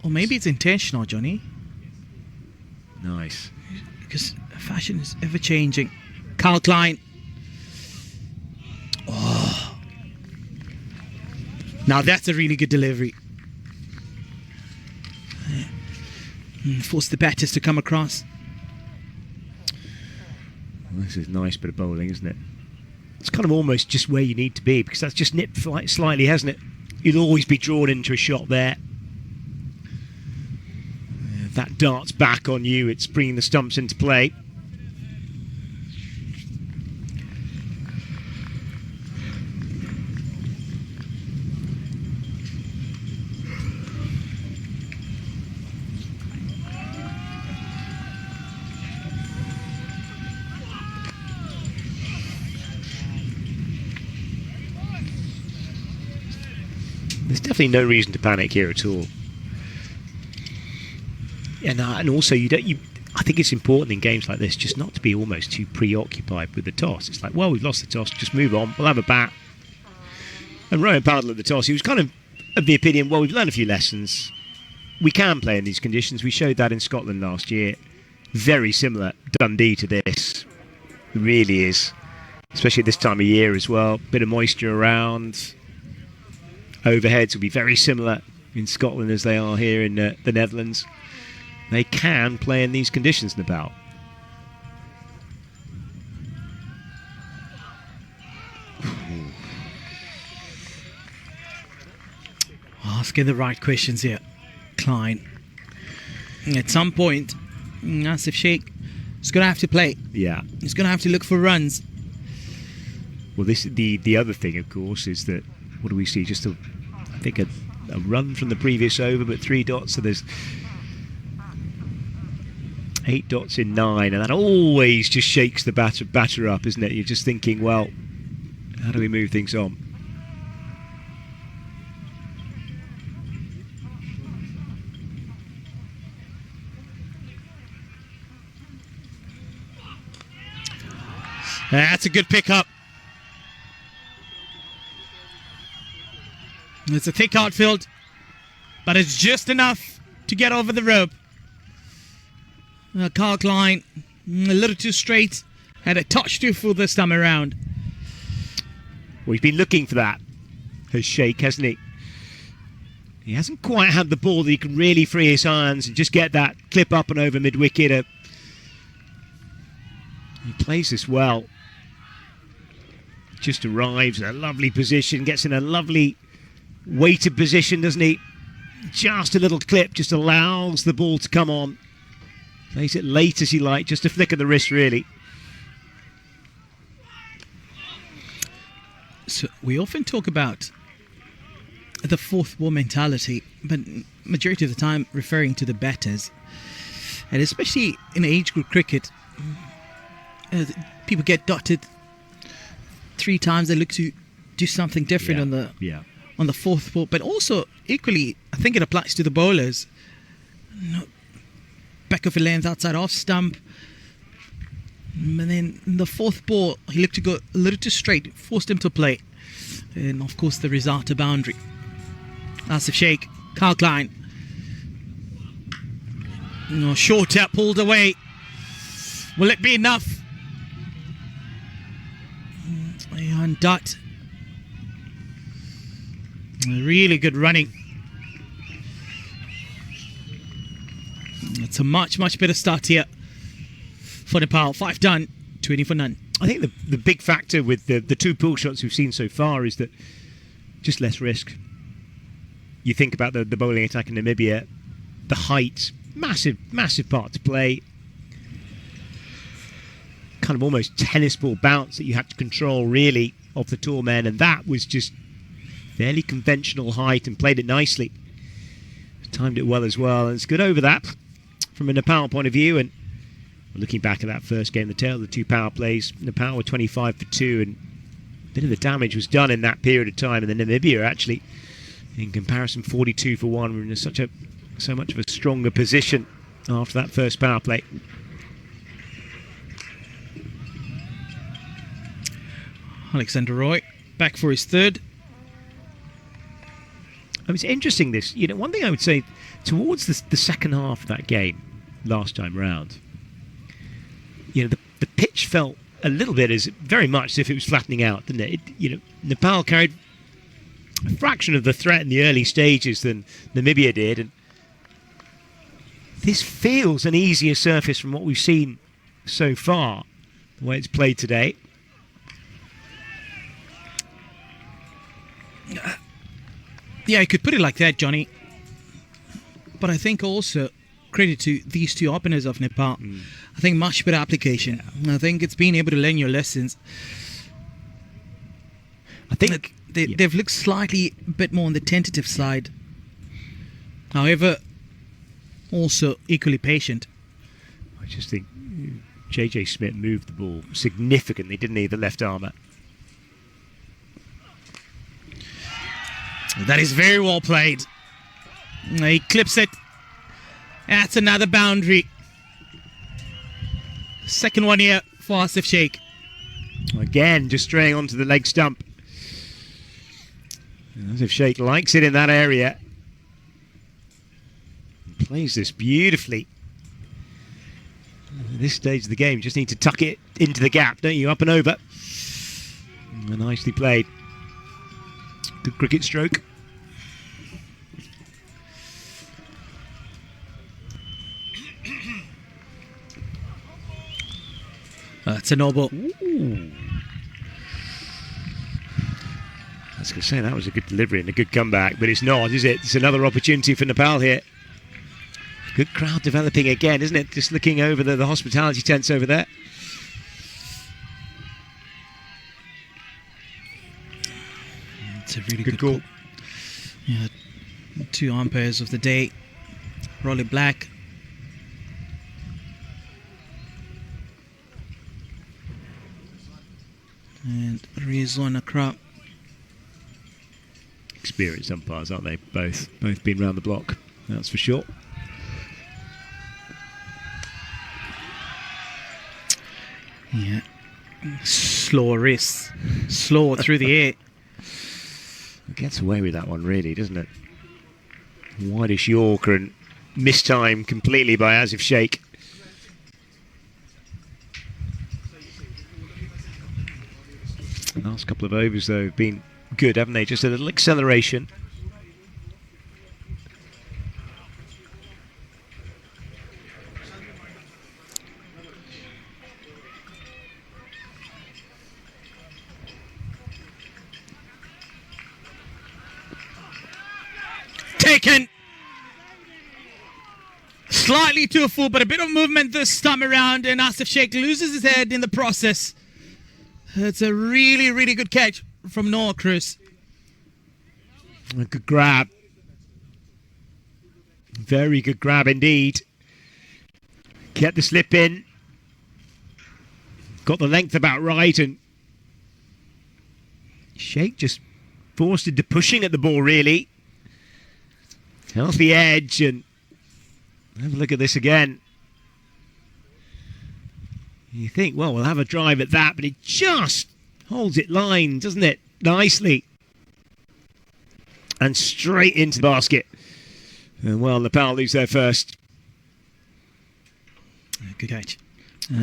Or maybe it's intentional, Johnny. Nice. Because fashion is ever changing. Carl Klein. Oh. Now that's a really good delivery. Force the batters to come across. Well, this is a nice bit of bowling, isn't it? It's kind of almost just where you need to be, because that's just nipped slightly, hasn't it? You'll always be drawn into a shot there. That darts back on you, it's bringing the stumps into play. There's definitely no reason to panic here at all. And also, I think it's important in games like this just not to be almost too preoccupied with the toss. It's like, well, we've lost the toss, just move on, we'll have a bat. And Rowan Paddle at the toss, he was kind of the opinion, well, we've learned a few lessons. We can play in these conditions. We showed that in Scotland last year. Very similar Dundee to this. It really is. Especially at this time of year as well. Bit of moisture around. Overheads will be very similar in Scotland as they are here in the Netherlands. They can play in these conditions, Nepal. Asking the right questions here, Klein. At some point, Asif Sheikh is going to have to play. Yeah. He's going to have to look for runs. Well, this the other thing, of course, is that what do we see? Just I think a run from the previous over, but 3 dots. So there's 8 dots in 9, and that always just shakes the batter up, isn't it? You're just thinking, well, how do we move things on? That's a good pickup. It's a thick outfield, but it's just enough to get over the rope. Carl Klein, a little too straight, had a touch too full this time around. Well, he's been looking for that, has Sheikh, hasn't he? He hasn't quite had the ball that he can really free his hands and just get that clip up and over mid-wicket. He plays this well. Just arrives in a lovely position, gets in a lovely weighted position, doesn't he? Just a little clip, just allows the ball to come on. Plays it late as he likes, just a flick of the wrist, really. So we often talk about the fourth ball mentality, but majority of the time referring to the batters. And especially in age group cricket, people get dotted 3 times, they look to do something different on the fourth ball. But also, equally, I think it applies to the bowlers. Back of a length, outside off stump. And then in the fourth ball, he looked to go a little too straight, forced him to play. And of course, the result, a boundary. Asif Sheikh, Carl Klein. Short tap pulled away. Will it be enough? And Dutt. Really good running. It's a much better start here for Nepal. 5 done, 20 for none. I think the big factor with the 2 pull shots we've seen so far is that just less risk. You think about the bowling attack in Namibia, the height, massive part to play. Kind of almost tennis ball bounce that you had to control, really, of the tall men, and that was just fairly conventional height and played it nicely. Timed it well as well, and it's good over that from a Nepal point of view. And looking back at that first game, the tail of the 2 power plays, Nepal were 25 for 2, and a bit of the damage was done in that period of time. And then Namibia actually, in comparison, 42 for 1, were in so much of a stronger position after that first power play. Alexander Roy back for his 3rd. It's interesting this. One thing I would say towards the second half of that game last time round, the pitch felt a little bit very much as if it was flattening out, didn't it? Nepal carried a fraction of the threat in the early stages than Namibia did, and this feels an easier surface from what we've seen so far, the way it's played today. Yeah, you could put it like that, Johnny. But I think also credit to these two openers of Nepal. I think much better application. Yeah. I think it's being able to learn your lessons. I think they've looked slightly a bit more on the tentative side. However, also equally patient. I just think JJ Smith moved the ball significantly, didn't he, the left armour? That is very well played. He clips it. That's another boundary. Second one here for Asif Sheikh. Again, just straying onto the leg stump. Asif Sheikh likes it in that area. He plays this beautifully. At this stage of the game, you just need to tuck it into the gap, don't you? Up and over. Nicely played. Good cricket stroke. That's a noble. Ooh. I was going to say that was a good delivery and a good comeback, but it's not, is it? It's another opportunity for Nepal here. Good crowd developing again, isn't it? Just looking over the hospitality tents over there. It's a really good call. Yeah, two umpires of the day. Rolly Black. And Rizwan Akra. Experienced umpires, aren't they? Both been round the block, that's for sure. Yeah. Slow wrists. Slow through the air. Gets away with that one, really, doesn't it? Wideish Yorker and mistime completely by Asif Sheikh. The last couple of overs, though, have been good, haven't they? Just a little acceleration. Taken. Slightly too full, but a bit of movement this time around, and Asif Sheikh loses his head in the process. It's a really, really good catch from Noah Cruz. A good grab. Very good grab indeed. Get the slip in. Got the length about right, and Sheikh just forced into pushing at the ball, really. Healthy edge, and have a look at this again. You think, well, we'll have a drive at that, but it just holds it line, doesn't it? Nicely. And straight into the basket. And well, Nepal lose their first. Good catch.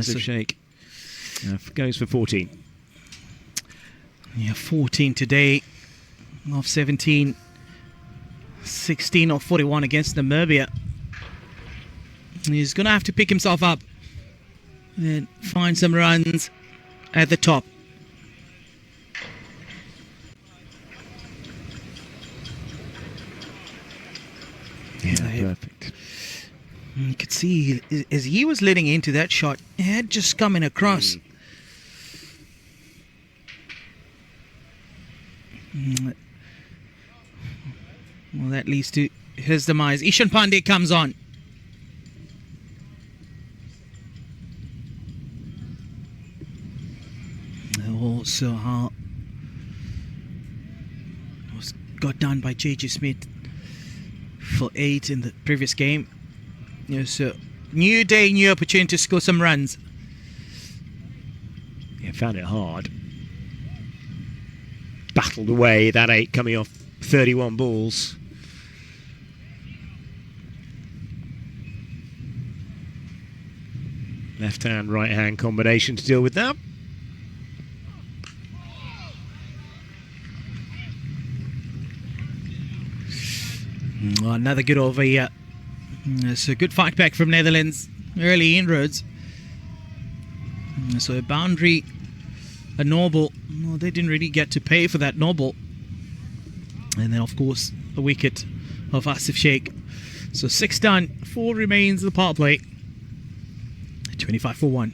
So Sheikh goes for 14. Yeah, 14 today off 17. 16 off 41 against Namibia. He's going to have to pick himself up and find some runs at the top. Yeah, perfect. You could see as he was letting into that shot, it had just coming across. Well, that leads to his demise. Ishan Pandey comes on. Also, how was got done by JJ Smith for 8 in the previous game. So new day, new opportunity to score some runs. Yeah, found it hard. Battled away that 8 coming off 31 balls. Left-hand, right-hand combination to deal with that. Another good over here. It's a good fight back from Netherlands. Early inroads. So a boundary, a noble. No, they didn't really get to pay for that noble. And then, of course, a wicket of Asif Sheikh. So 6 done, 4 remains the power play. 25 for 1.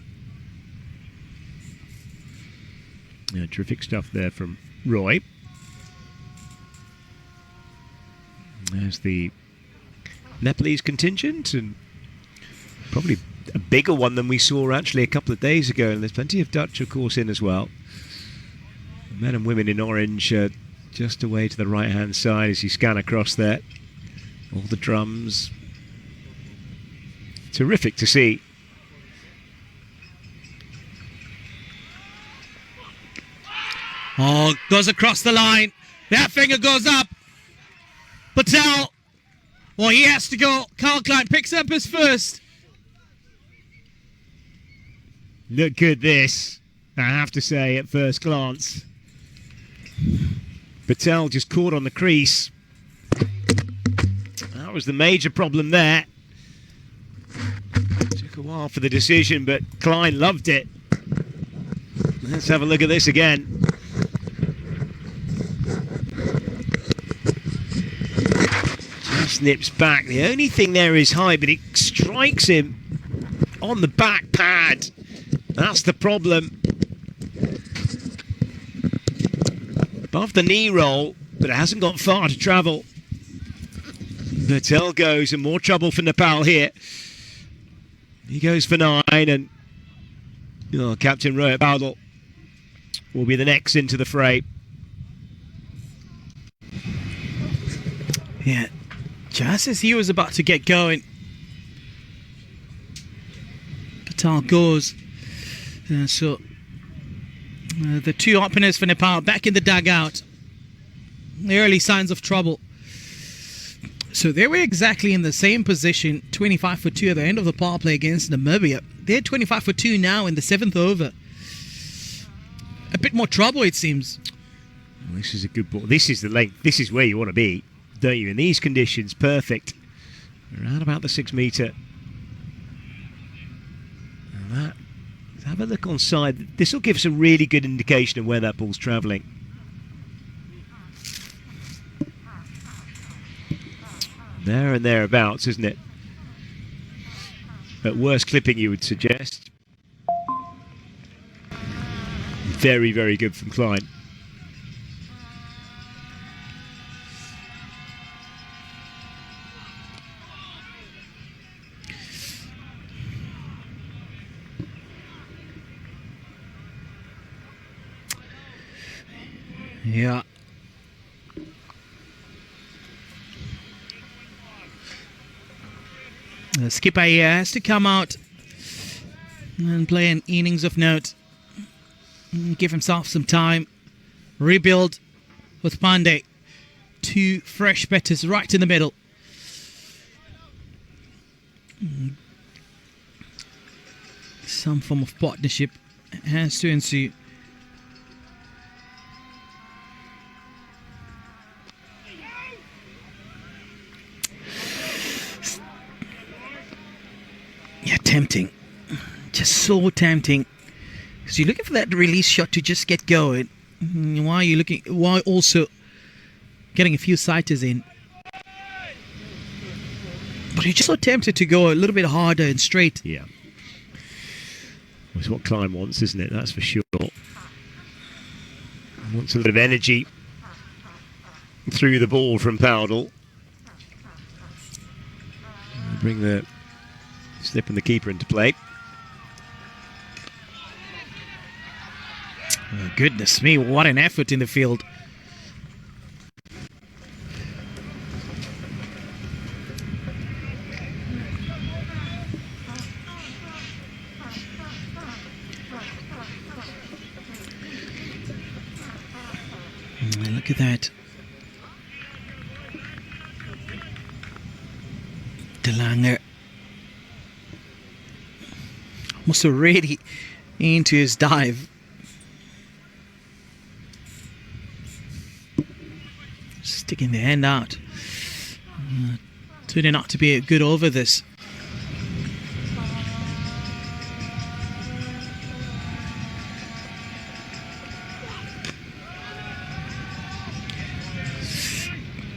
Yeah, terrific stuff there from Roy. There's the Nepalese contingent, and probably a bigger one than we saw actually a couple of days ago. And there's plenty of Dutch, of course, in as well. The men and women in orange just away to the right-hand side as you scan across there. All the drums. Terrific to see. Oh, goes across the line. That finger goes up. Patel. Well, he has to go. Carl Klein picks up his first. Look good, this, I have to say, at first glance. Patel just caught on the crease. That was the major problem there. Took a while for the decision, but Klein loved it. Let's have a look at this again. Just nips back. The only thing there is high, but it strikes him on the back pad. That's the problem. Above the knee roll, but it hasn't got far to travel. Patel goes, and more trouble for Nepal here. He goes for 9, and Captain Rohit Bowdle will be the next into the fray. Yeah, just as he was about to get going, Patel goes. So the 2 openers for Nepal back in the dugout. The early signs of trouble. So they were exactly in the same position, 25 for 2 at the end of the power play against Namibia. They're 25 for 2 now in the 7th over. A bit more trouble, it seems. Well, this is a good ball. This is the length. This is where you want to be, don't you? In these conditions, perfect. Around about the 6 metre. And that. Have a look on side. This will give us a really good indication of where that ball's travelling. There and thereabouts, isn't it? At worst clipping, you would suggest. Very, very good from Klein. Yeah. The skipper here has to come out and play an innings of note. Give himself some time. Rebuild with Pandey. 2 fresh batters right in the middle. Some form of partnership has to ensue. Yeah, tempting. Just so tempting. So you're looking for that release shot to just get going. Why are you looking? Why also getting a few sighters in? But you're just so tempted to go a little bit harder and straight. Yeah. It's what Klein wants, isn't it? That's for sure. Wants a bit of energy through the ball from Powdle. Bring the slip and the keeper into play. Oh, goodness me, what an effort in the field. Look at that. De Lange. Must have really into his dive. Sticking the hand out. Turning out to be a good over this.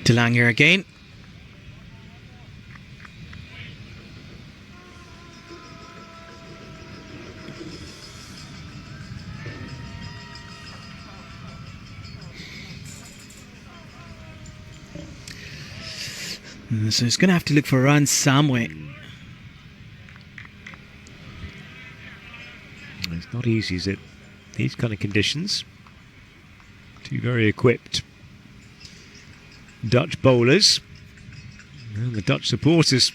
Delanger again. So he's going to have to look for runs somewhere. It's not easy, is it? These kind of conditions. Two very equipped Dutch bowlers. And the Dutch supporters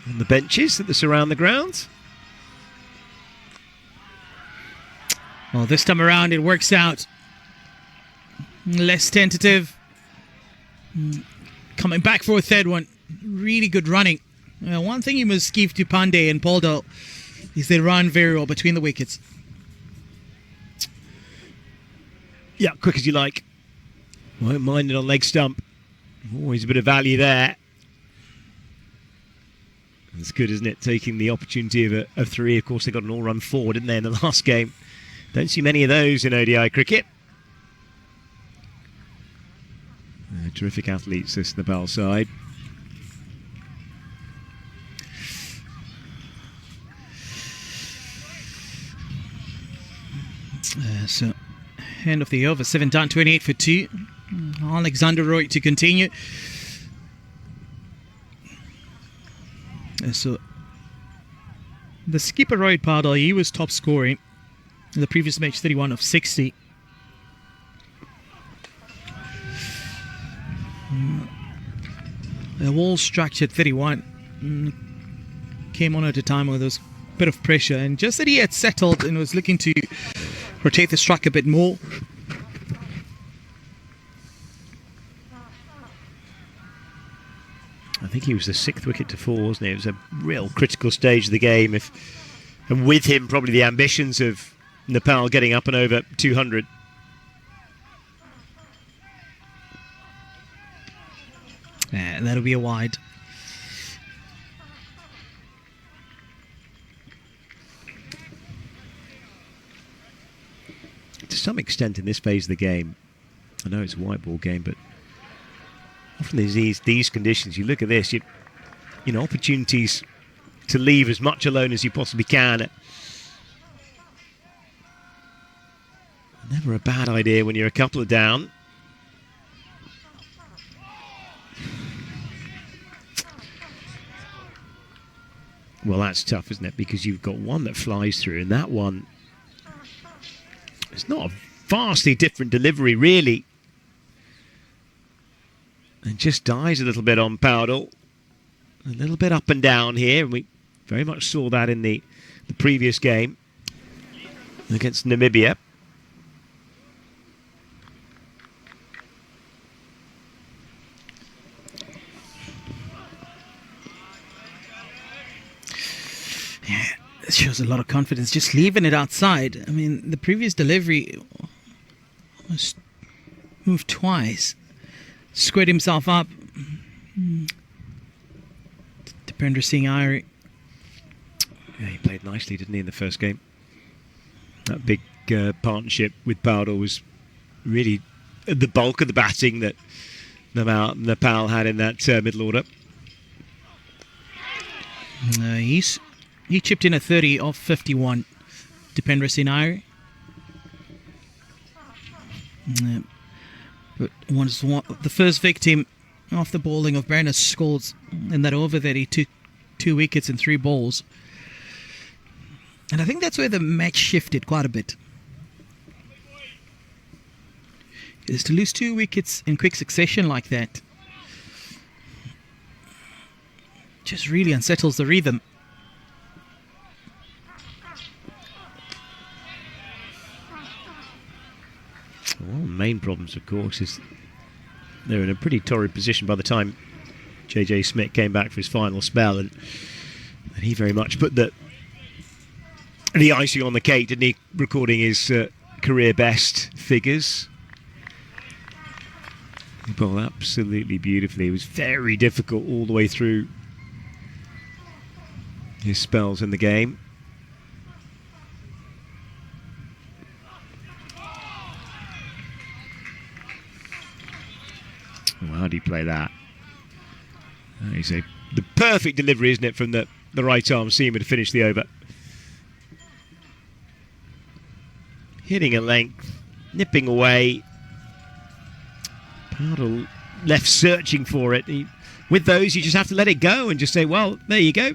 on the benches that surround the ground. Well, this time around it works out. Less tentative. Coming back for a third one. Really good running. One thing you must give to Pandey and Poldo is they run very well between the wickets. Yeah, quick as you like. Won't mind it on leg stump. Always a bit of value there. It's good, isn't it? Taking the opportunity of three. Of course, they got an all-run four, didn't they, in the last game? Don't see many of those in ODI cricket. Terrific athletes, this Nepal side. So, end of the over, 7 down, 28 for 2. Alexander Roy to continue. So, the skipper Roy Padal, he was top scoring in the previous match, 31 of 60. A wall structured 31 came on at a time where there was a bit of pressure, and just that he had settled and was looking to rotate the strike a bit more. I think he was the 6th wicket to fall, wasn't he? It was a real critical stage of the game, and with him probably the ambitions of Nepal getting up and over 200. Yeah, that'll be a wide. To some extent in this phase of the game, I know it's a white ball game, but often there's these conditions. You look at this, you know, opportunities to leave as much alone as you possibly can. Never a bad idea when you're a couple of down. Well, that's tough, isn't it? Because you've got one that flies through, and that one, it's not a vastly different delivery, really. And just dies a little bit on Powdell. A little bit up and down here, and we very much saw that in the previous game against Namibia. Yeah, it shows a lot of confidence just leaving it outside. I mean, the previous delivery almost moved twice. Squared himself up. Dipendra Singh Irie. Yeah, he played nicely, didn't he, in the first game? That big partnership with Powdell was really the bulk of the batting that Nepal had in that middle order. He chipped in a 30 off 51. Dipendra Singh Irie. But was the first victim off the bowling of Berna Scholes in that over that he took 2 wickets and 3 balls. And I think that's where the match shifted quite a bit. Is to lose 2 wickets in quick succession like that just really unsettles the rhythm. Well, the main problems, of course, is they're in a pretty torrid position by the time JJ Smith came back for his final spell, and he very much put the the icing on the cake, didn't he? Recording his career best figures. He bowled absolutely beautifully. It was very difficult all the way through his spells in the game. Oh, how do you play that? He's the perfect delivery, isn't it, from the right arm seamer to finish the over. Hitting a length, nipping away. Powell left searching for it. With those, you just have to let it go and just say, well, there you go.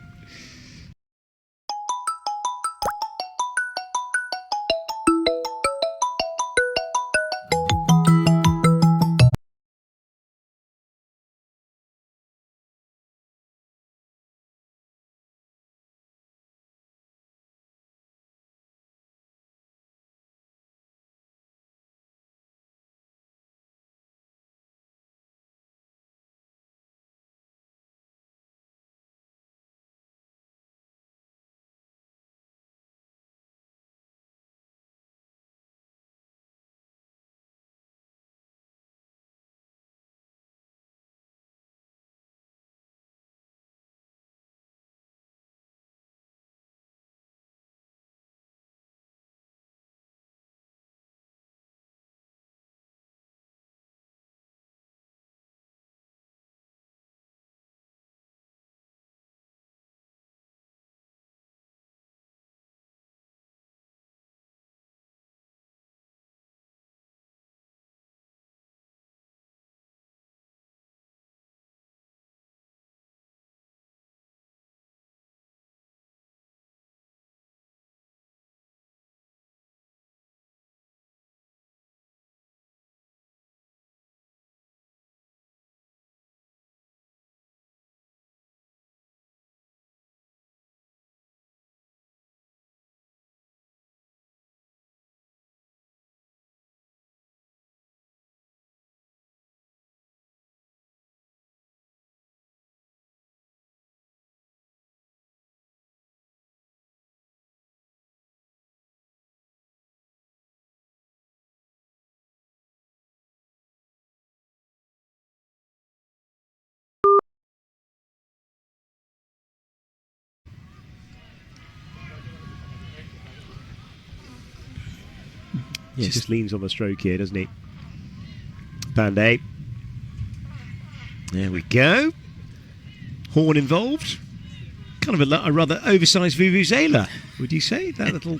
Yeah, just leans on the stroke here, doesn't he? Pandey. There we go. Horn involved. Kind of a rather oversized vuvuzela, would you say? That little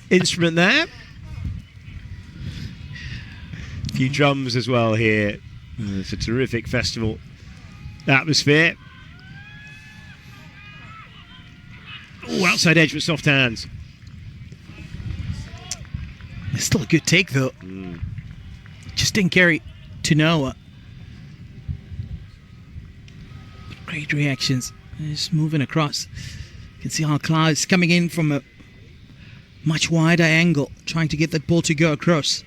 instrument there. A few drums as well here. It's a terrific festival atmosphere. Oh, outside edge with soft hands. It's still a good take, though. Just didn't carry to Noah. Great reactions. Just moving across. You can see how Cloud's coming in from a much wider angle, trying to get that ball to go across.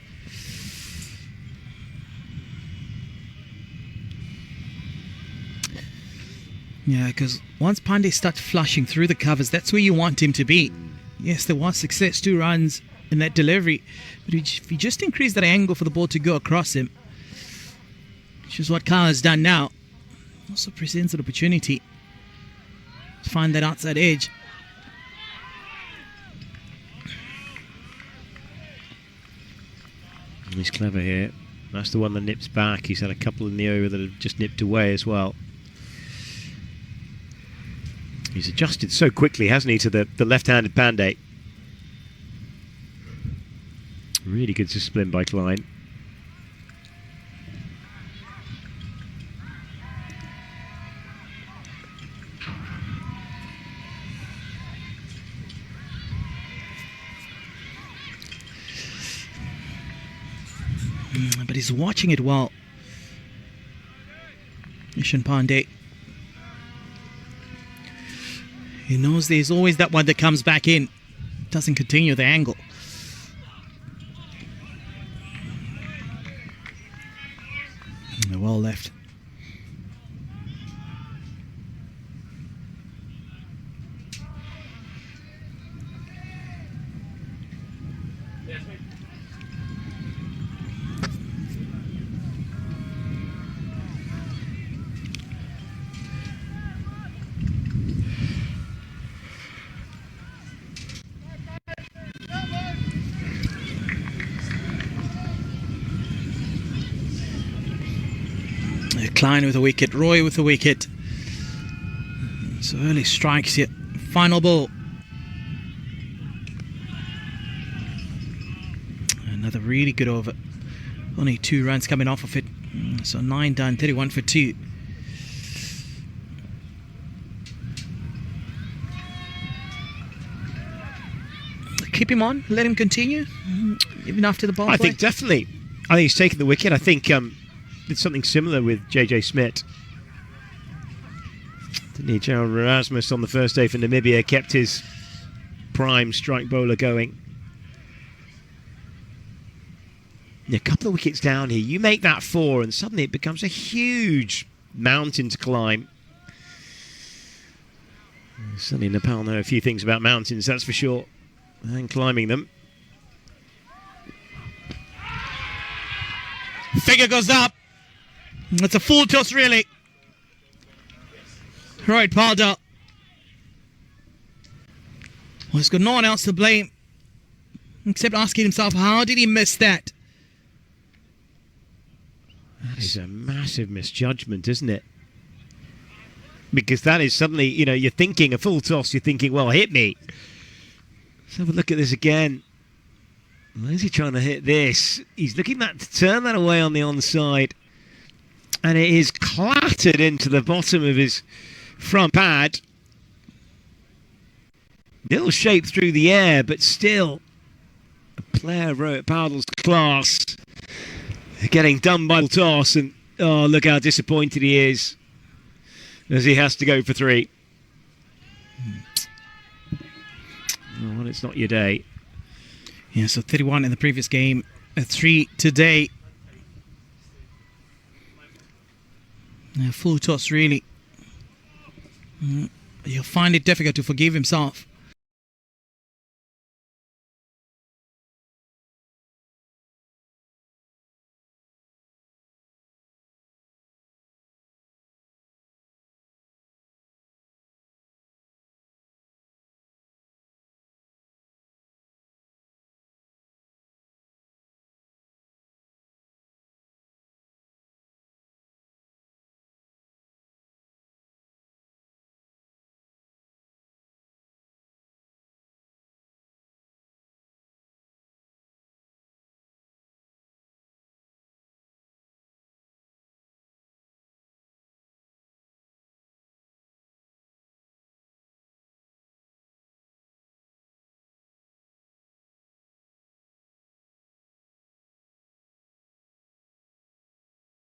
Yeah, because once Pandey starts flushing through the covers, that's where you want him to be. Yes, there was success, 2 runs in that delivery, but if you just increase that angle for the ball to go across him, which is what Kyle has done now, also presents an opportunity to find that outside edge. He's clever here. That's the one that nips back. He's had a couple in the over that have just nipped away as well. He's adjusted so quickly, hasn't he, to the left-handed Pandey. Really good discipline by Klein. But he's watching it well. Ishan Pandey. He knows there's always that one that comes back in. Doesn't continue the angle. Well left. Klein with a wicket, Roy with a wicket. So early strikes here. Final ball. Another really good over. Only 2 runs coming off of it. So 9 done, 31 for 2. Keep him on, let him continue, even after the ball. I think definitely. I think he's taken the wicket. I think did something similar with JJ Smith. Didn't he? Gerald Erasmus on the first day for Namibia kept his prime strike bowler going. A couple of wickets down here. You make that 4 and suddenly it becomes a huge mountain to climb. Certainly Nepal know a few things about mountains, that's for sure. And climbing them. Figure goes up. It's a full toss, really. Right, Palda. Well, he's got no one else to blame except asking himself, how did he miss that? That is a massive misjudgment, isn't it? Because that is suddenly, you're thinking a full toss, you're thinking, well, hit me. Let's have a look at this again. Where's he trying to hit this? He's looking to turn that away on the onside. And it is clattered into the bottom of his front pad. Little shape through the air, but still a player of Rohit Paudal's class getting done by the toss. And oh, look how disappointed he is as he has to go for 3. Oh, well, it's not your day. Yeah, so 31 in the previous game, 3 today. Full toss, really. He'll find it difficult to forgive himself.